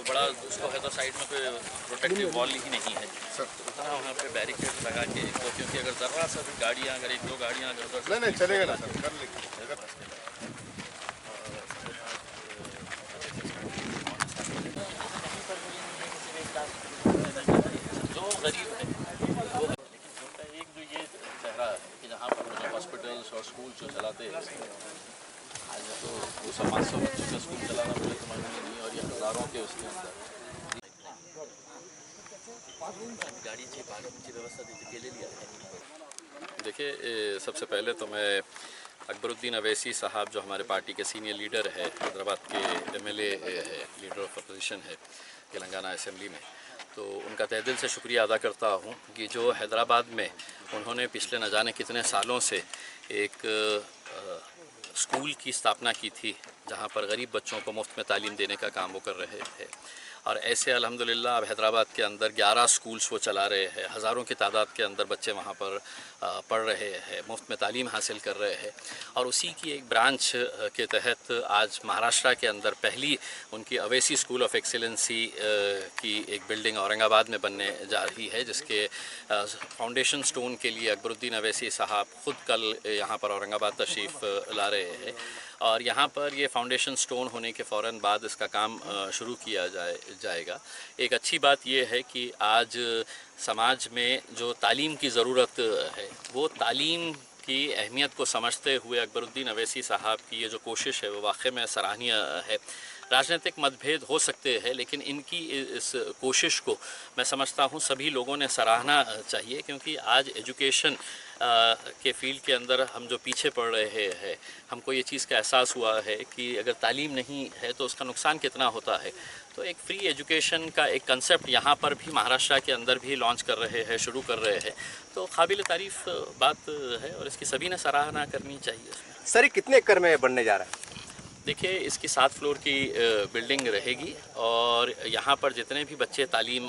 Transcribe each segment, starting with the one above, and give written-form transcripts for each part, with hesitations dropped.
बड़ा उसको है तो साइड में कोई प्रोटेक्टिव वॉल ही नहीं है, तो उतना वहाँ पे बैरिकेड लगा के, तो क्योंकि अगर ज़रा सा भी गाड़ियाँ, अगर एक दो गाड़ियाँ अगर नहीं चलेगा ना सर, कर लेंगे। जो गरीब है वो, लेकिन एक जो ये चेहरा है कि जहाँ पर जो हॉस्पिटल्स और स्कूल जो चलाते हैं, आज तो 200-500 बच्चों का स्कूल चलाना मुझे तो मालूम नहीं, और ये हज़ारों के उसके अंदर गाड़ी से पार्किंग की व्यवस्था के लिए लिया है। देखिए, सबसे पहले तो मैं अकबरुद्दीन अवैसी साहब जो हमारे पार्टी के सीनियर लीडर है, हैदराबाद के एमएलए है, लीडर ऑफ अपोजिशन है तेलंगाना असेंबली में, तो उनका तहे दिल से शुक्रिया अदा करता हूँ कि जो हैदराबाद में उन्होंने पिछले न जाने कितने सालों से एक स्कूल की स्थापना की थी जहाँ पर गरीब बच्चों को मुफ्त में तालीम देने का काम वो कर रहे थे, और ऐसे अल्हम्दुलिल्लाह अब हैदराबाद के अंदर 11 स्कूल्स वो चला रहे हैं। हज़ारों की तादाद के अंदर बच्चे वहाँ पर पढ़ रहे हैं, मुफ्त में तालीम हासिल कर रहे हैं, और उसी की एक ब्रांच के तहत आज महाराष्ट्र के अंदर पहली उनकी अवैसी स्कूल ऑफ एक्सीलेंसी की एक बिल्डिंग औरंगाबाद में बनने जा रही है, जिसके फाउंडेशन स्टोन के लिए अकबरुद्दीन अवैसी साहब ख़ुद कल यहाँ पर औरंगाबाद तशरीफ़ ला रहे हैं, और यहाँ पर ये फाउंडेशन स्टोन होने के फ़ौरन बाद इसका काम शुरू किया जाएगा। एक अच्छी बात ये है कि आज समाज में जो तालीम की ज़रूरत है, वो तालीम की अहमियत को समझते हुए अकबरुद्दीन अवैसी साहब की ये जो कोशिश है वो वाक़ई में सराहनीय है। राजनीतिक मतभेद हो सकते हैं, लेकिन इनकी इस कोशिश को मैं समझता हूँ सभी लोगों ने सराहना चाहिए, क्योंकि आज एजुकेशन के फील्ड के अंदर हम जो पीछे पड़ रहे हैं, हमको ये चीज़ का एहसास हुआ है कि अगर तालीम नहीं है तो उसका नुकसान कितना होता है। तो एक फ्री एजुकेशन का एक कंसेप्ट यहाँ पर भी महाराष्ट्र के अंदर भी लॉन्च कर रहे हैं, शुरू कर रहे हैं, तो काबिल तारीफ़ बात है और इसकी सभी ने सराहना करनी चाहिए। सर, ये कितने एकड़ में बनने जा रहा है? देखिए, इसकी 7 फ्लोर की बिल्डिंग रहेगी, और यहाँ पर जितने भी बच्चे तालीम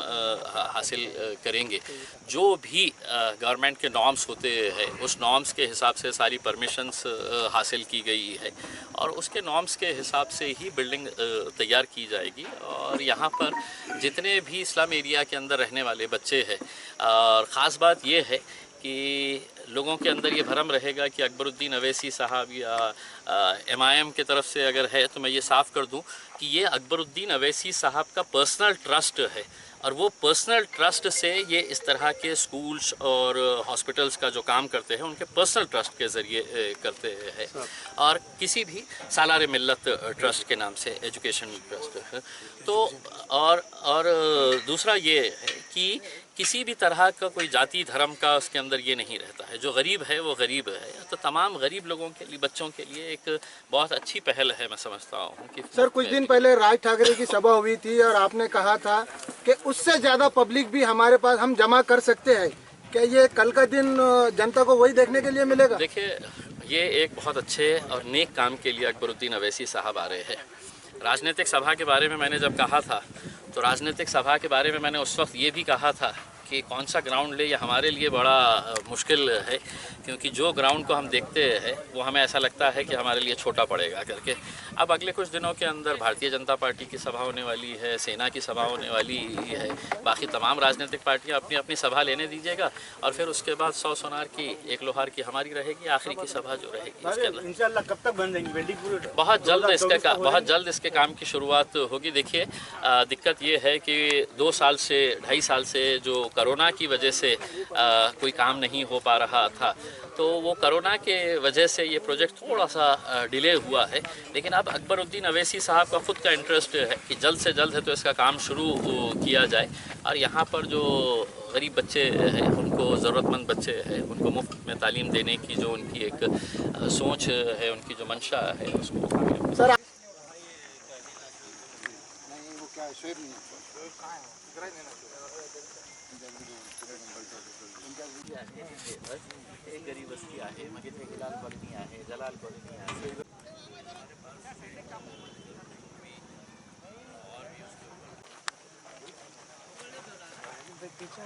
हासिल करेंगे, जो भी गवर्नमेंट के नॉर्म्स होते हैं, उस नॉर्म्स के हिसाब से सारी परमिशंस हासिल की गई है, और उसके नॉर्म्स के हिसाब से ही बिल्डिंग तैयार की जाएगी। और यहाँ पर जितने भी स्लम एरिया के अंदर रहने वाले बच्चे हैं, और ख़ास बात ये है कि लोगों के अंदर ये भ्रम रहेगा कि अकबरुद्दीन अवैसी साहब या MIM की तरफ से अगर है, तो मैं ये साफ़ कर दूं कि ये अकबरुद्दीन अवैसी साहब का पर्सनल ट्रस्ट है, और वो पर्सनल ट्रस्ट से ये इस तरह के स्कूल्स और हॉस्पिटल्स का जो काम करते हैं उनके पर्सनल ट्रस्ट के ज़रिए करते हैं, और किसी भी सालार मिल्लत ट्रस्ट के नाम से एजुकेशन ट्रस्ट है। तो और दूसरा ये है कि किसी भी तरह का कोई जाति धर्म का उसके अंदर ये नहीं रहता है, जो गरीब है वो गरीब है, तो तमाम गरीब लोगों के लिए, बच्चों के लिए एक बहुत अच्छी पहल है, मैं समझता हूँ कि सर कुछ दिन पहले राज ठाकरे की सभा हुई थी और आपने कहा था कि उससे ज़्यादा पब्लिक भी हमारे पास हम जमा कर सकते हैं, क्या ये कल का दिन जनता को वही देखने के लिए मिलेगा? देखिए, ये एक बहुत अच्छे और नेक काम के लिए अकबरुद्दीन अवैसी साहब आ रहे हैं। राजनीतिक सभा के बारे में मैंने जब कहा था, तो राजनीतिक सभा के बारे में मैंने उस वक्त ये भी कहा था कि कौन सा ग्राउंड ले, ये हमारे लिए बड़ा मुश्किल है, क्योंकि जो ग्राउंड को हम देखते हैं वो हमें ऐसा लगता है कि हमारे लिए छोटा पड़ेगा करके। अब अगले कुछ दिनों के अंदर भारतीय जनता पार्टी की सभा होने वाली है, सेना की सभा होने वाली है, बाकी तमाम राजनीतिक पार्टियां अपनी अपनी सभा लेने दीजिएगा, और फिर उसके बाद 100 सोनार की 1 लोहार की हमारी रहेगी, आखिरी की सभा जो रहेगी उसके अंदर। इंशाल्लाह कब तक बन जाएंगी बिल्डिंग? बहुत जल्द इसके काम की शुरुआत होगी। देखिए, दिक्कत ये है कि 2 साल से 2.5 साल से जो कोरोना की वजह से कोई काम नहीं हो पा रहा था, तो वो कोरोना के वजह से ये प्रोजेक्ट थोड़ा सा डिले हुआ है, लेकिन अब अकबरुद्दीन अवैसी साहब का ख़ुद का इंटरेस्ट है कि जल्द से जल्द है तो इसका काम शुरू किया जाए, और यहाँ पर जो गरीब बच्चे हैं, उनको ज़रूरतमंद बच्चे हैं, उनको मुफ्त में तालीम देने की जो उनकी एक सोच है, उनकी जो मंशा है, उसको सर गरीब वस्ती आहे, मग इथे हिलाल कॉलनी आहे, जलाल कॉलनी आहे। पीछे